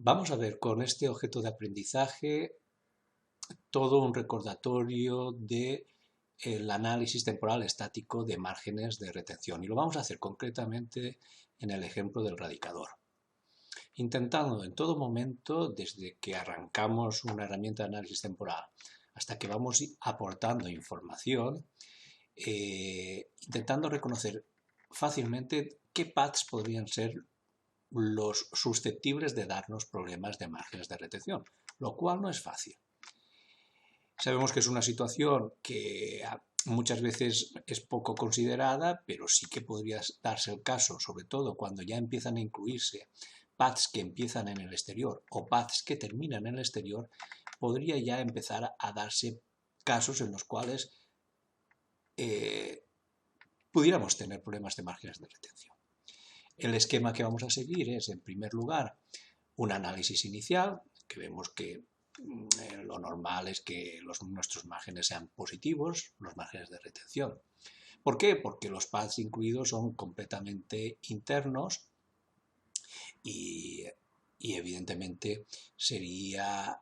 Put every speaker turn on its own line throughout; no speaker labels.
Vamos a ver con este objeto de aprendizaje todo un recordatorio del análisis temporal estático de márgenes de retención y lo vamos a hacer concretamente en el ejemplo del radicador. Intentando en todo momento, desde que arrancamos una herramienta de análisis temporal hasta que vamos aportando información, intentando reconocer fácilmente qué paths podrían ser los susceptibles de darnos problemas de márgenes de retención, lo cual no es fácil. Sabemos que es una situación que muchas veces es poco considerada, pero sí que podría darse el caso, sobre todo cuando ya empiezan a incluirse paths que empiezan en el exterior o paths que terminan en el exterior, podría ya empezar a darse casos en los cuales pudiéramos tener problemas de márgenes de retención. El esquema que vamos a seguir es, en primer lugar, un análisis inicial, que vemos que lo normal es que nuestros márgenes sean positivos, los márgenes de retención. ¿Por qué? Porque los paths incluidos son completamente internos y evidentemente sería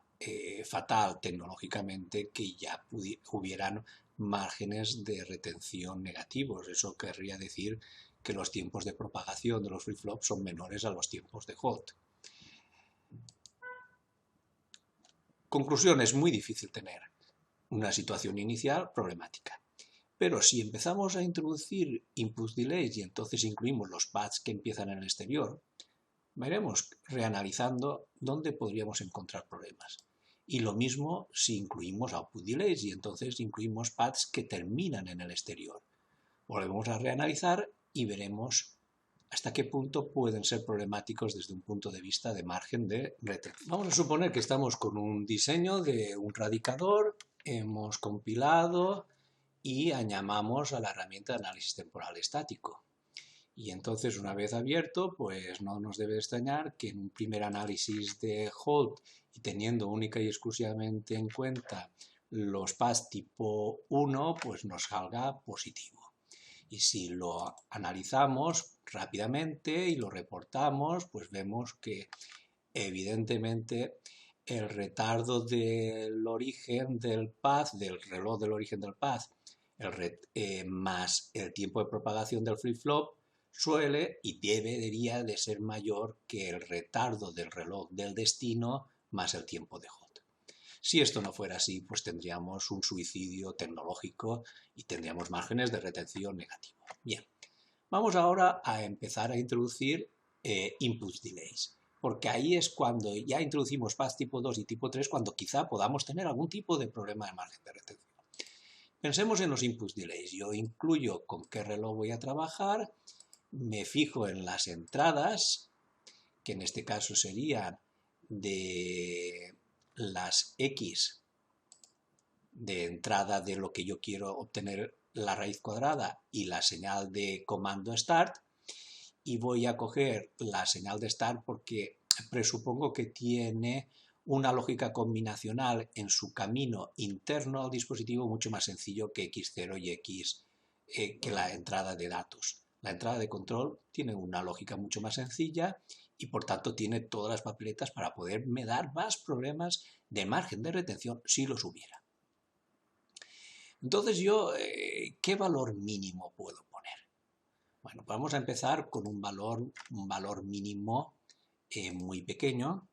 fatal tecnológicamente que ya hubieran márgenes de retención negativos. Eso querría decir que los tiempos de propagación de los flip-flops son menores a los tiempos de hold. Conclusión, es muy difícil tener una situación inicial problemática. Pero si empezamos a introducir input delays y entonces incluimos los paths que empiezan en el exterior, veremos reanalizando dónde podríamos encontrar problemas. Y lo mismo si incluimos output delays y entonces incluimos paths que terminan en el exterior. Volvemos a reanalizar y veremos hasta qué punto pueden ser problemáticos desde un punto de vista de margen de retención. Vamos a suponer que estamos con un diseño de un radicador, hemos compilado y añadimos a la herramienta de análisis temporal estático. Y entonces, una vez abierto, pues no nos debe extrañar que en un primer análisis de hold y teniendo única y exclusivamente en cuenta los paths tipo 1, pues nos salga positivo. Y si lo analizamos rápidamente y lo reportamos, pues vemos que evidentemente el retardo del origen del path, del reloj del origen del path, más el tiempo de propagación del flip-flop, suele y debería de ser mayor que el retardo del reloj del destino más el tiempo de hold. Si esto no fuera así, pues tendríamos un suicidio tecnológico y tendríamos márgenes de retención negativos. Bien, vamos ahora a empezar a introducir input delays, porque ahí es cuando ya introducimos paths tipo 2 y tipo 3, cuando quizá podamos tener algún tipo de problema de margen de retención. Pensemos en los input delays. Yo incluyo con qué reloj voy a trabajar, me fijo en las entradas, que en este caso serían de las X de entrada de lo que yo quiero obtener la raíz cuadrada y la señal de comando start, y voy a coger la señal de start porque presupongo que tiene una lógica combinacional en su camino interno al dispositivo mucho más sencillo que X0 y X que la entrada de datos. La entrada de control tiene una lógica mucho más sencilla y por tanto tiene todas las papeletas para poderme dar más problemas de margen de retención si los hubiera. Entonces yo, ¿qué valor mínimo puedo poner? Bueno, vamos a empezar con un valor mínimo muy pequeño,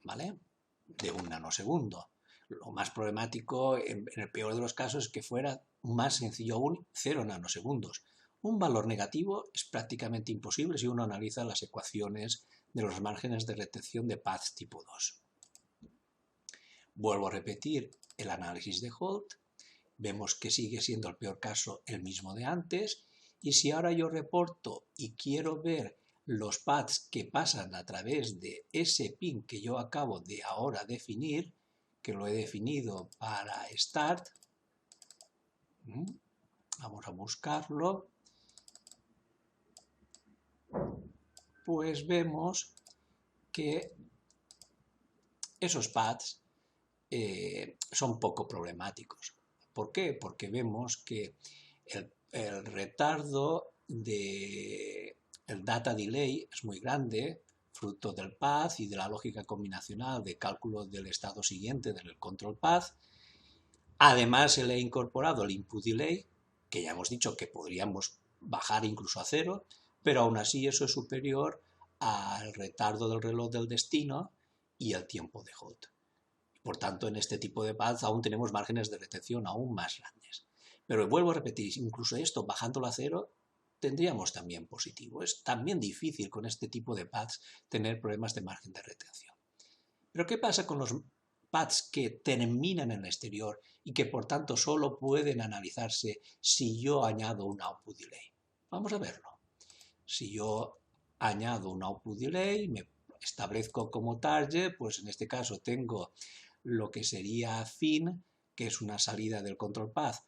¿vale? De 1 nanosegundo. Lo más problemático, en el peor de los casos, es que fuera más sencillo aún, 0 nanosegundos. Un valor negativo es prácticamente imposible si uno analiza las ecuaciones de los márgenes de retención de paths tipo 2. Vuelvo a repetir el análisis de hold. Vemos que sigue siendo el peor caso el mismo de antes. Y si ahora yo reporto y quiero ver los paths que pasan a través de ese pin que yo acabo de ahora definir, que lo he definido para start, vamos a buscarlo, pues vemos que esos paths son poco problemáticos. ¿Por qué? Porque vemos que el retardo del data delay es muy grande, fruto del path y de la lógica combinacional de cálculo del estado siguiente del control path. Además se le ha incorporado el input delay, que ya hemos dicho que podríamos bajar incluso a 0, pero aún así eso es superior al retardo del reloj del destino y el tiempo de hold. Por tanto, en este tipo de paths aún tenemos márgenes de retención aún más grandes. Pero vuelvo a repetir, incluso esto, bajándolo a 0, tendríamos también positivo. Es también difícil con este tipo de paths tener problemas de margen de retención. Pero ¿qué pasa con los paths que terminan en el exterior y que por tanto solo pueden analizarse si yo añado un output delay? Vamos a verlo. Si yo añado un output delay, me establezco como target, pues en este caso tengo lo que sería fin, que es una salida del control path,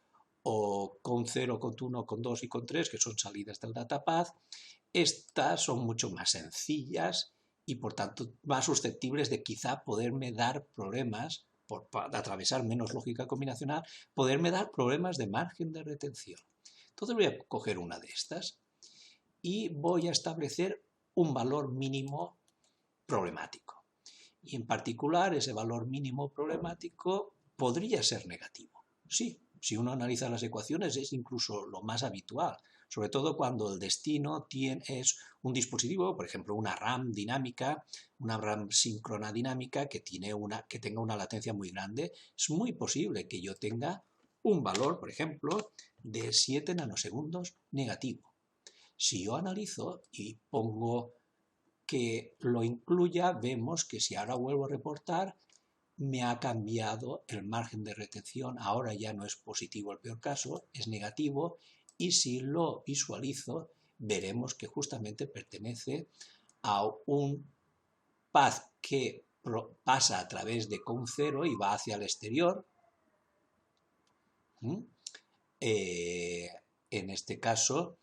o con 0, con 1, con 2 y con 3, que son salidas del data path. Estas son mucho más sencillas y por tanto más susceptibles de quizá poderme dar problemas, por atravesar menos lógica combinacional, poderme dar problemas de margen de retención. Entonces voy a coger una de estas y voy a establecer un valor mínimo problemático. Y en particular ese valor mínimo problemático podría ser negativo. Sí, si uno analiza las ecuaciones es incluso lo más habitual, sobre todo cuando el destino es un dispositivo, por ejemplo una RAM dinámica, una RAM síncrona dinámica que tenga una latencia muy grande. Es muy posible que yo tenga un valor, por ejemplo, de 7 nanosegundos negativo. Si yo analizo y pongo que lo incluya, vemos que si ahora vuelvo a reportar, me ha cambiado el margen de retención, ahora ya no es positivo el peor caso, es negativo, y si lo visualizo, veremos que justamente pertenece a un path que pasa a través de COM0 y va hacia el exterior. En este caso,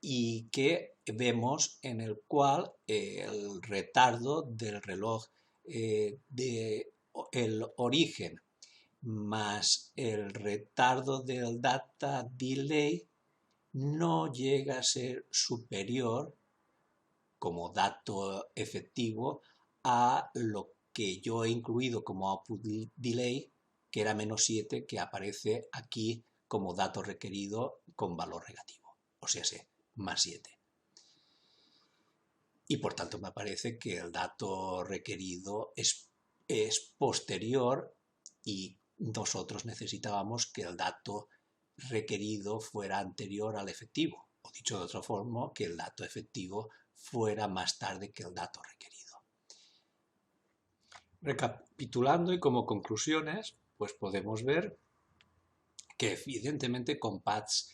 y que vemos en el cual el retardo del reloj el origen más el retardo del data delay no llega a ser superior como dato efectivo a lo que yo he incluido como output delay, que era -7, que aparece aquí como dato requerido con valor negativo, o sea, +7. Y por tanto me parece que el dato requerido es posterior y nosotros necesitábamos que el dato requerido fuera anterior al efectivo, o dicho de otra forma, que el dato efectivo fuera más tarde que el dato requerido. Recapitulando y como conclusiones, pues podemos ver que evidentemente con paths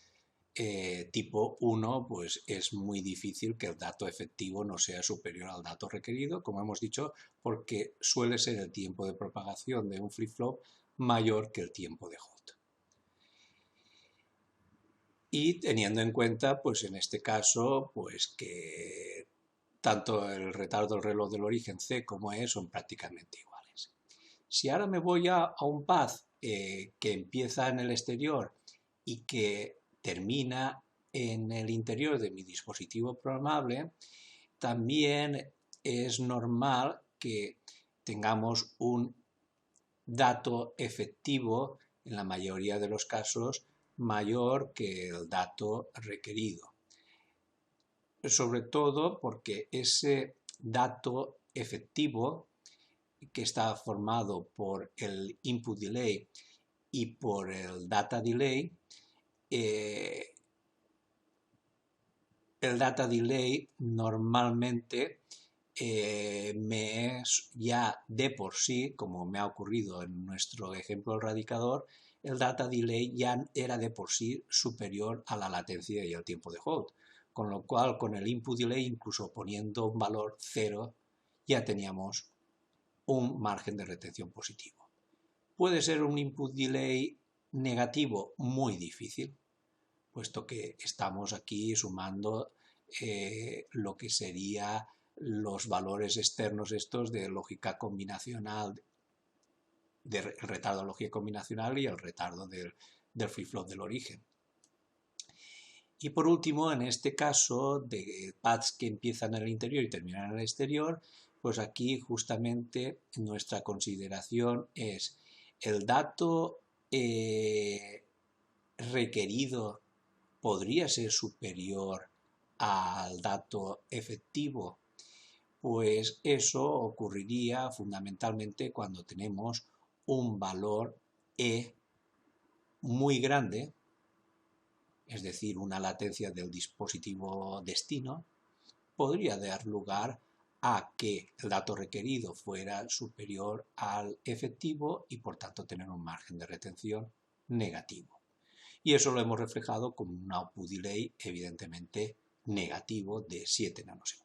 tipo 1, pues es muy difícil que el dato efectivo no sea superior al dato requerido, como hemos dicho, porque suele ser el tiempo de propagación de un flip-flop mayor que el tiempo de hold. Y teniendo en cuenta, pues en este caso, pues que tanto el retardo del reloj del origen C como E son prácticamente iguales. Si ahora me voy a un path que empieza en el exterior y que termina en el interior de mi dispositivo programable, también es normal que tengamos un dato efectivo, en la mayoría de los casos, mayor que el dato requerido. Sobre todo porque ese dato efectivo, que está formado por el input delay y por el data delay, el data delay normalmente me es ya de por sí, como me ha ocurrido en nuestro ejemplo del radicador, el data delay ya era de por sí superior a la latencia y al tiempo de hold, con lo cual con el input delay, incluso poniendo un valor 0, ya teníamos un margen de retención positivo. Puede ser un input delay negativo muy difícil, puesto que estamos aquí sumando lo que sería los valores externos estos de lógica combinacional, el retardo de lógica combinacional y el retardo del flip-flop del origen. Y por último, en este caso de paths que empiezan en el interior y terminan en el exterior, pues aquí justamente nuestra consideración es el dato requerido podría ser superior al dato efectivo. Pues eso ocurriría fundamentalmente cuando tenemos un valor E muy grande, es decir, una latencia del dispositivo destino, podría dar lugar a que el dato requerido fuera superior al efectivo y por tanto tener un margen de retención negativo. Y eso lo hemos reflejado con un output delay evidentemente negativo de 7 nanosegundos.